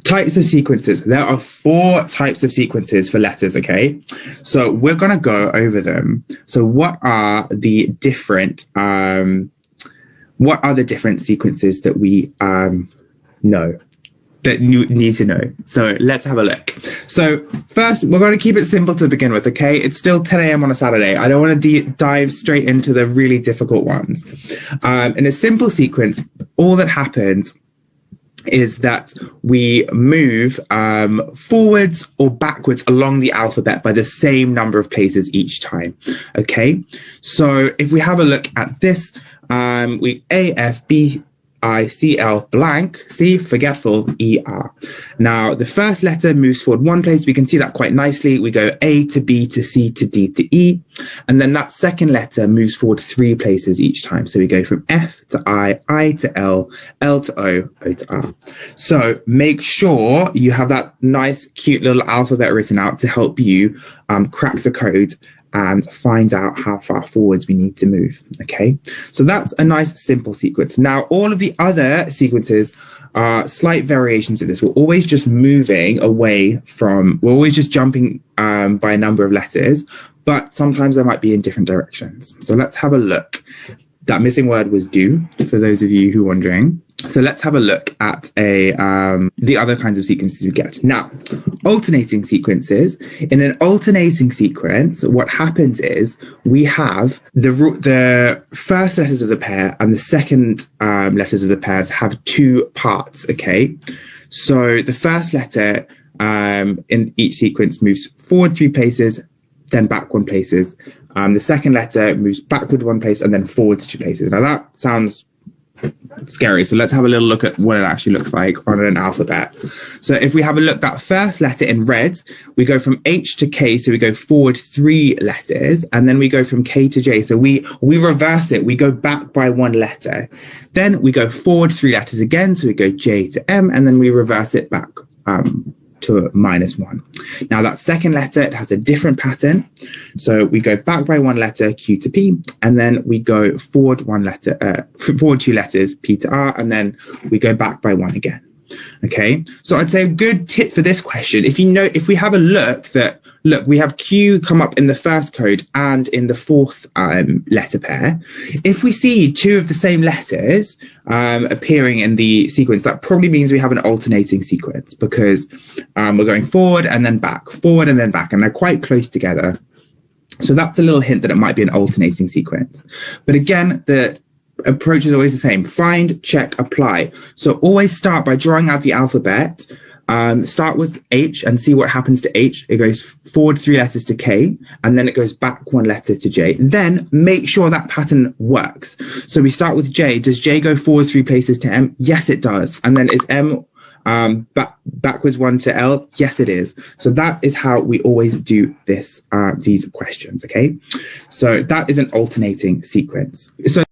Types of sequences. There are 4 types of sequences for letters, okay? So we're going to go over them. So what are the different sequences that we know, that you need to know? So let's have a look. So first, we're going to keep it simple to begin with, okay? It's still 10 a.m. on a Saturday. I don't want to dive straight into the really difficult ones. In a simple sequence, all that happens is that we move forwards or backwards along the alphabet by the same number of places each time, okay? So if we have a look at this, we A, F, B, I, C, L, blank, C, forgetful, E, R. Now, the first letter moves forward 1 place. We can see that quite nicely. We go A to B to C to D to E. And then that second letter moves forward 3 places each time. So we go from F to I to L, L to O, O to R. So make sure you have that nice, cute little alphabet written out to help you crack the code and find out how far forwards we need to move, okay? So that's a nice, simple sequence. Now, all of the other sequences are slight variations of this. We're always just moving away from, we're always just jumping by a number of letters, but sometimes they might be in different directions. So let's have a look. That missing word was do, for those of you who are wondering. So let's have a look at the other kinds of sequences we get. Now, alternating sequences. In an alternating sequence, what happens is we have the first letters of the pair and the second letters of the pairs have 2 parts, okay? So the first letter in each sequence moves forward 3 places, then back 1 places. The second letter moves backward 1 place and then forward 2 places. Now that sounds scary. So let's have a little look at what it actually looks like on an alphabet. So if we have a look, that first letter in red, we go from H to K. So we go forward 3 letters and then we go from K to J. So we reverse it. We go back by 1 letter. Then we go forward 3 letters again. So we go J to M and then we reverse it back to -1. Now that second letter, it has a different pattern. So we go back by 1 letter, Q to P, and then we go forward 2 letters, P to R, and then we go back by 1 again. Okay, so I'd say a good tip for this question, if we have a look, we have Q come up in the first code and in the 4th letter pair. If we see 2 of the same letters appearing in the sequence, that probably means we have an alternating sequence because we're going forward and then back, and they're quite close together. So that's a little hint that it might be an alternating sequence. But again, the approach is always the same. Find, check, apply. So always start by drawing out the alphabet. Start with H and see what happens to H. It goes forward 3 letters to K, and then it goes back 1 letter to J. Then make sure that pattern works. So we start with J. Does J go forward 3 places to M? Yes, it does. And then is M backwards 1 to L? Yes, it is. So that is how we always do this, these questions, okay? So that is an alternating sequence. So